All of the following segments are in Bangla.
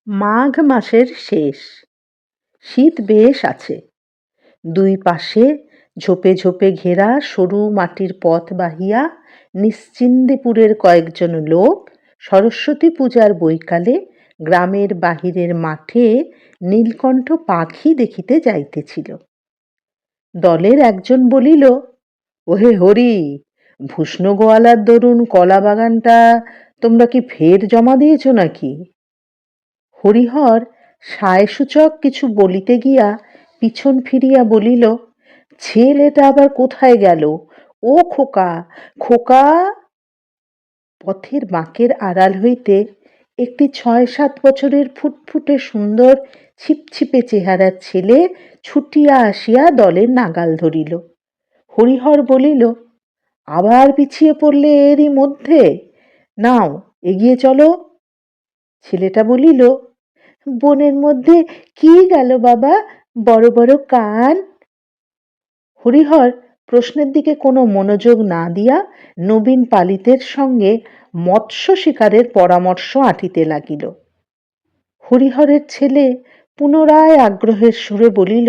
মাঘ মাসের শেষ। শীত বেশ আছে। দুই পাশে ঝোপে ঝোপে ঘেরা সরু মাটির পথ বাহিয়া নিশ্চিন্দিপুরের কয়েকজন লোক সরস্বতী পূজার বৈকালে গ্রামের বাহিরের মাঠে নীলকণ্ঠ পাখি দেখিতে যাইতেছিল। দলের একজন বলিল, ওহে হরি, ভূষ্ণ গোয়ালার দরুন কলা বাগানটা তোমরা কি ফের জমা দিয়েছ নাকি? হরিহর সায়সূচক কিছু বলিতে গিয়া পিছন ফিরিয়া বলিল, ছেলেটা আবার কোথায় গেল? ও খোকা, খোকা! পথের বাঁকের আড়াল হইতে একটি 6-7 বছরের ফুটফুটে সুন্দর ছিপছিপে চেহারার ছেলে ছুটিয়া আসিয়া দলের নাগাল ধরিল। হরিহর বলিল, আবার পিছিয়ে পড়লে এরই মধ্যে? নাও, এগিয়ে চলো। ছেলেটা বলিল, বনের মধ্যে কি গেল বাবা, বড় বড় কান? হরিহর প্রশ্নের দিকে কোনো মনোযোগ না দিয়া নবীন পালিতের সঙ্গে মৎস্য শিকারের পরামর্শ আঁটিতে লাগিল। হরিহরের ছেলে পুনরায় আগ্রহের সুরে বলিল,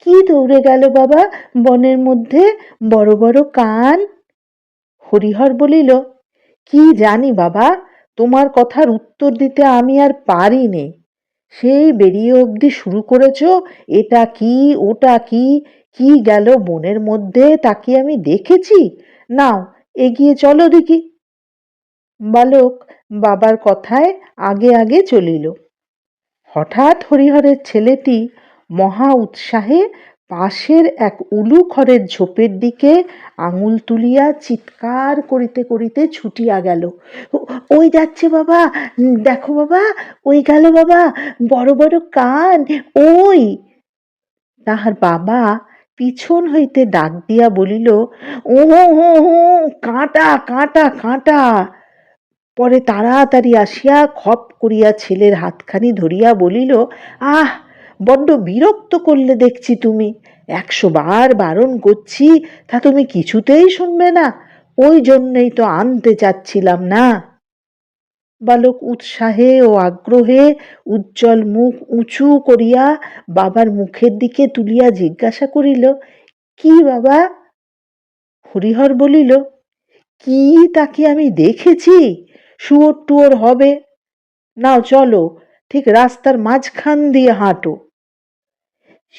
কি দৌড়ে গেল বাবা বনের মধ্যে, বড় বড় কান? হরিহর বলিল, কি জানি বাবা, তোমার কথার উত্তর দিতে আমি আর পারি নে। সেই বেরিয়ে অবধি শুরু করেছ এটা কি ওটা কি, কি গেল বনের মধ্যে তা কি আমি দেখেছি? নাও, এগিয়ে চলো দেখি। বালক বাবার কথায় আগে আগে চলিল। হঠাৎ হরিহরের ছেলেটি মহা উৎসাহে পাশের এক উলু খড়ের ঝোপের দিকে আঙুল তুলিয়া চিৎকার করিতে করিতে ছুটিয়া গেল। ওই যাচ্ছে বাবা, দেখো বাবা, ওই গেল বাবা, বড় বড় কান, ওই! তাহার বাবা পিছন হইতে ডাক দিয়া বলিল, ও কাঁটা কাঁটা কাঁটা! পরে তাড়াতাড়ি আসিয়া খপ করিয়া ছেলের হাতখানি ধরিয়া বলিল, আহ, বড্ড বিরক্ত করলে দেখছি তুমি। 100 বার বারণ করছি, তা তুমি কিছুতেই শুনবে না। ওই জন্যই তো আনতে চাচ্ছিলাম না। বালক উৎসাহে ও আগ্রহে উজ্জ্বল মুখ উঁচু করিয়া বাবার মুখের দিকে তুলিয়া জিজ্ঞাসা করিল, কি বাবা? হরিহর বলিল, কি তা কি আমি দেখেছি? শুয়োর টুয়োর হবে। নাও চলো, ঠিক রাস্তার মাঝখান দিয়ে হাঁটো।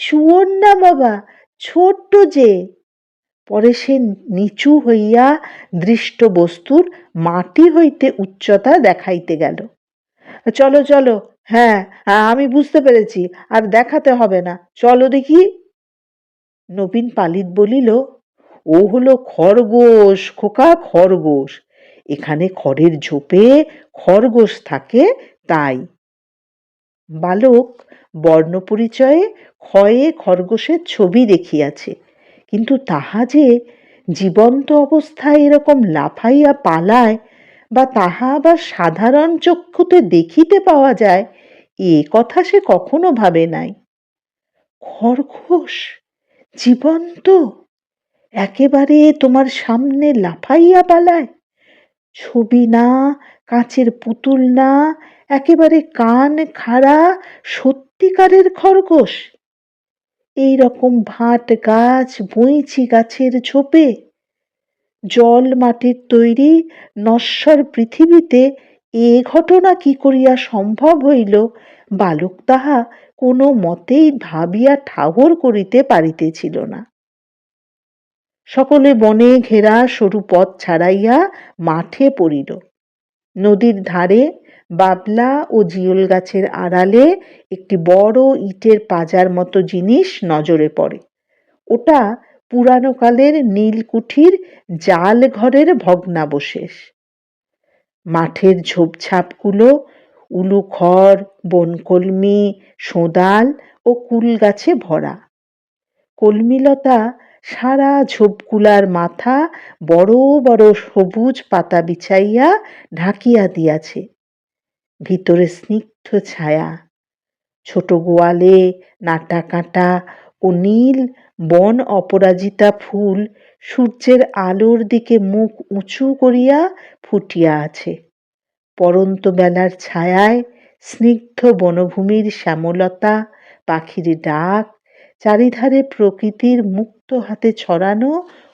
শুয়োর না বাবা, ছোট্ট যে। পরে সে নিচু হইয়া দৃষ্ট বস্তুর মাটি হইতে উচ্চতা দেখাইতে গেল। চলো চলো, হ্যাঁ আমি বুঝতে পেরেছি, আর দেখাতে হবে না, চলো দেখি। নবীন পালিত বলিল, ও হলো খরগোশ খোকা, খরগোশ। এখানে খড়ের ঝোপে খরগোশ থাকে, তাই। বালক বর্ণপরিচয়ে ক্ষয়ে খরগোশের ছবি দেখিয়াছে, কিন্তু তাহা যে জীবন্ত অবস্থায় এরকম লাফাইয়া পালায়, বা তাহা আবার সাধারণ চক্ষুতে দেখিতে পাওয়া যায়, এ কথা সে কখনো ভাবে নাই। খরগোশ জীবন্ত একেবারে তোমার সামনে লাফাইয়া পালায়? ছবি না, কাঁচের পুতুল না, একেবারে কান খাড়া সত্যিকারের খরগোশ? এই রকম ভাট গাছ বইচি গাছের ঝোপে জল মাটির তৈরি নশ্বর পৃথিবীতে এ ঘটনা কি করিয়া সম্ভব হইল, বালক তাহা কোনো মতেই ভাবিয়া ঠাহর করিতে পারিতেছিল না। সকলে বনে ঘেরা সরু পথ ছাড়াইয়া মাঠে পড়িল। নদীর ধারে বাবলা ও জিওল গাছের আড়ালে একটি বড় ইটের পাজার মতো জিনিস নজরে পড়ে। ওটা পুরানো কালের নীলকুঠির জাল ঘরের ভগ্নাবশেষ। মাঠের ঝোপঝাপগুলো উলু খড়, বনকলমি, শোঁদাল ও কুল গাছে ভরা। কলমিলতা সারা ঝোপগুলার মাথা বড় বড় সবুজ পাতা বিছাইয়া ঢাকিয়া দিয়াছে। ভিতরে স্নিগ্ধ ছায়া। ছোট গোয়ালে নাটা কাঁটা ও নীল বন অপরাজিতা ফুল সূর্যের আলোর দিকে মুখ উঁচু করিয়া ফুটিয়া আছে। পরন্ত বেলার ছায়ায় স্নিগ্ধ বনভূমির শ্যামলতা, পাখির ডাক, চারিধারে প্রকৃতির মুক্ত হাতে ছড়ানো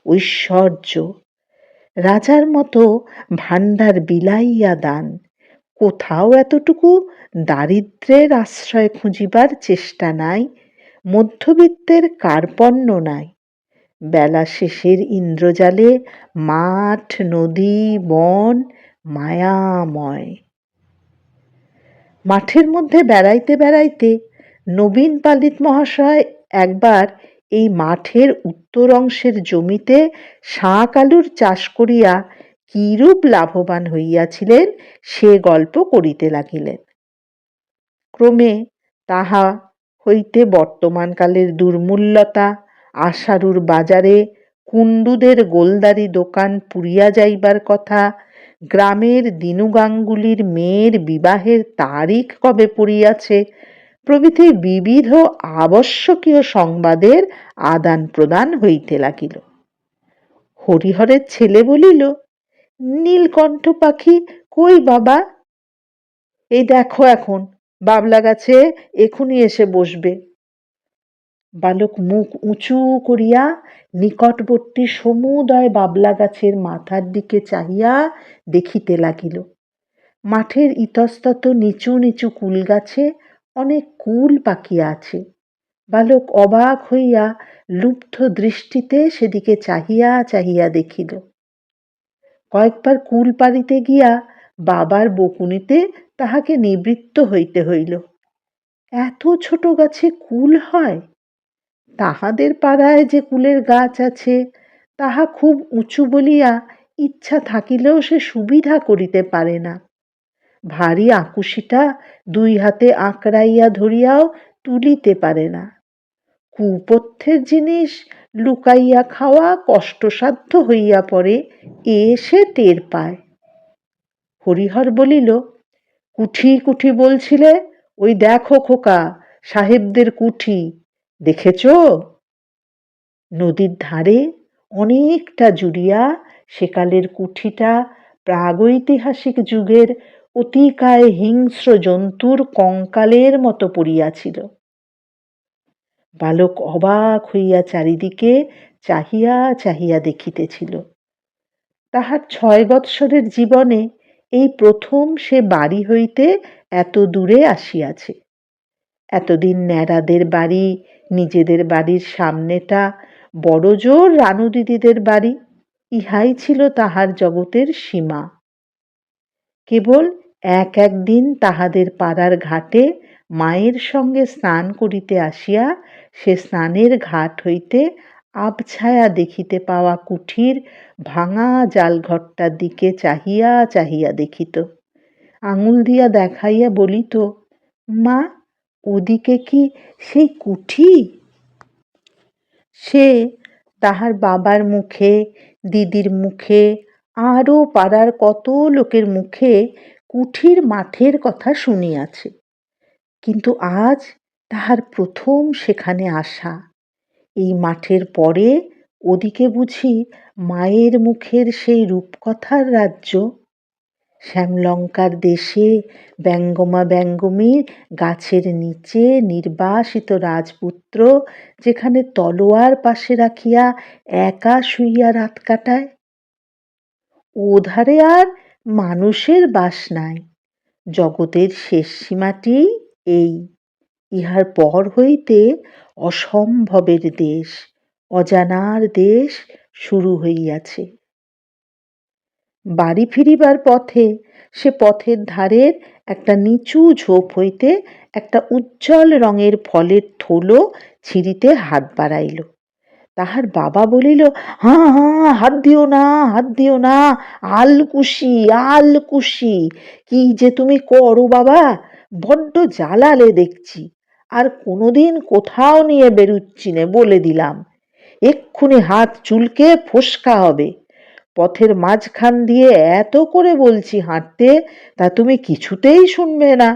ঐশ্বর্য। রাজার মতো ভাণ্ডার বিলাইয়া দান, কোথাও এতটুকু দারিদ্র্যের আশ্রয় খুঁজিবার চেষ্টা নাই, মধ্যবিত্তের কার্পণ্য নাই। বেলা শেষের ইন্দ্রজালে মাঠ, নদী, বন মায়াময়। মাঠের মধ্যে বেড়াইতে বেড়াইতে নবীন পালিত মহাশয় একবার এই মাঠের উত্তর অংশের জমিতে শাঁক আলুর চাষ করিয়া কিরূপ লাভবান হইয়াছিলেন সে গল্প করিতে লাগিলেন। ক্রমে তাহা হইতে বর্তমানকালের দুর্মূল্যতা, আশারুর বাজারে কুণ্ডুদের গোলদারি দোকান পুড়িয়া যাইবার কথা, গ্রামের দিনু গাঙ্গুলির মেয়ের বিবাহের তারিখ কবে পড়িয়াছে প্রভৃতি বিবিধ আবশ্যকীয় সংবাদের আদান প্রদান হইতে লাগিল। হরিহরের ছেলে বলিল, নীলকণ্ঠ পাখি কই বাবা? এই দেখো এখন বাবলা গাছে এখুনি এসে বসবে। বালক মুখ উঁচু করিয়া নিকটবর্তী সমুদয় বাবলা গাছের মাথার দিকে চাহিয়া দেখিতে লাগিল। মাঠের ইতস্তত নিচু নিচু কুল গাছে অনেক কুল পাকিয়া আছে। বালক অবাক হইয়া লুব্ধ দৃষ্টিতে সেদিকে চাহিয়া চাহিয়া দেখিল। কয়েকবার কুল পাড়িতে গিয়া বাবার বকুনিতে তাহাকে নিবৃত্ত হইতে হইল। এত ছোট গাছে কুল হয়? তাহাদের পাড়ায় যে কুলের গাছ আছে তাহা খুব উঁচু বলিয়া ইচ্ছা থাকিলেও সে সুবিধা করিতে পারে না। ভারী আকুশিটা দুই হাতে আঁকড়াইয়া ধরিয়াও তুলিতে পারে না। কুপথ্যের জিনিস লুকাইয়া খাওয়া কষ্টসাধ্য হইয়া পড়ে, এ সে টের পায়। হরিহর বলিল, কুঠি কুঠি বলছিলে, ওই দেখো খোকা, সাহেবদের কুঠি দেখেছ? নদীর ধারে অনেকটা জুড়িয়া সেকালের কুঠিটা প্রাগৈতিহাসিক যুগের অতিকায় হিংস্র জন্তুর কঙ্কালের মতো পড়িয়াছিল। বালক অবাক হইয়া চারিদিকে চাহিয়া চাহিয়া দেখিতেছিল। তাহার 6 বৎসরের জীবনে এই প্রথম সে বাড়ি হইতে এত দূরে আসিয়াছে। এতদিন ন্যাড়াদের বাড়ি, নিজেদের বাড়ির সামনেটা, বড় জোর রানু দিদিদের বাড়ি, ইহাই ছিল তাহার জগতের সীমা। কেবল এক একদিন তাহাদের পাড়ার ঘাটে মায়ের সঙ্গে স্নান করিতে আসিয়া সে স্নানের ঘাট হইতে আবছায়া দেখিতে পাওয়া কুঠির ভাঙা জালঘরটার দিকে চাহিয়া চাহিয়া দেখিত। আঙুল দিয়া দেখাইয়া বলিত, মা, ওদিকে কি সেই কুঠি? সে তাহার বাবার মুখে, দিদির মুখে, আরও পাড়ার কত লোকের মুখে কুঠির মাঠের কথা শুনিয়াছে, কিন্তু আজ তাহার প্রথম সেখানে আসা। এই মাঠের পরে ওদিকে বুঝি মায়ের মুখের সেই রূপকথার রাজ্য। শ্যামলঙ্কার দেশে ব্যঙ্গমা ব্যঙ্গমীর গাছের নিচে নির্বাসিত রাজপুত্র যেখানে তলোয়ার পাশে রাখিয়া একা শুইয়া রাত কাটায়। ওধারে আর মানুষের বাস নাই। জগতের শেষ সীমাটি এই। ইহার পর হইতে অসম্ভবের দেশ, অজানার দেশ শুরু হইয়াছে। বাড়ি ফিরিবার পথে সে পথের ধারের একটা নিচু ঝোপ হইতে একটা উজ্জ্বল রঙের ফলের থলো ছিঁড়িতে হাত বাড়াইল। তাহার বাবা বলিল, হাঁ হাঁ, হাত দিও না, হাত দিও না, আলকুশি আলকুশি, কি যে তুমি করো বাবা, বড্ড জ্বালালে দেখছি, আর কোনোদিন কোথাও নিয়ে বেরুচ্ছি নে বলে দিলাম, এক্ষুনি হাত চুলকে ফোসকা হবে। পথের মাঝখান দিয়ে এত করে বলছি হাঁটতে, তা তুমি কিছুতেই শুনবে না।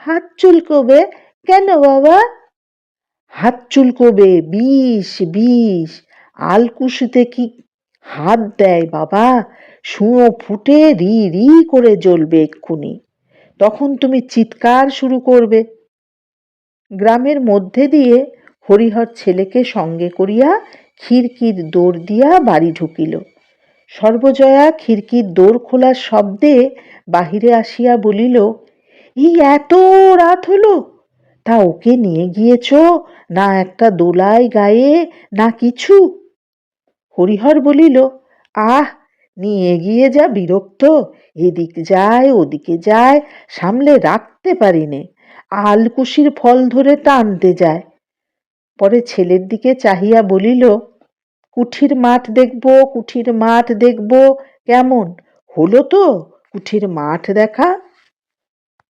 হাত চুলকোবে কেন বাবা? হাত চুলকোবে, বিষ বিষ, আলকুশিতে কি হাত দেয় বাবা, সুঁয়ো ফুটে রি রি করে জ্বলবে এক্ষুনি। তখন তুমি চিৎকার শুরু করবে। গ্রামের মধ্যে দিয়ে হরিহর ছেলেকে সঙ্গে করিয়া খিড়কির দোর দিয়া বাড়ি ঢুকিল। সর্বজয়া খিড়কির দোর খোলার শব্দে বাহিরে আসিয়া বলিল, এই এত রাত হলো, তা ওকে নিয়ে গিয়েছ না একটা দোলায় গায়ে না কিছু? হরিহর বলিল, আহ, নিয়ে গিয়ে যা বিরক্ত, এদিক যায় ওদিকে যায়, সামলে রাখতে পারিনে। আলকুশির ফল ধরে টানতে যায়। পরে ছেলের দিকে চাহিয়া বলিল, কুঠির মাঠ দেখব, কুঠির মাঠ দেখব, কেমন হলো তো কুঠির মাঠ দেখা?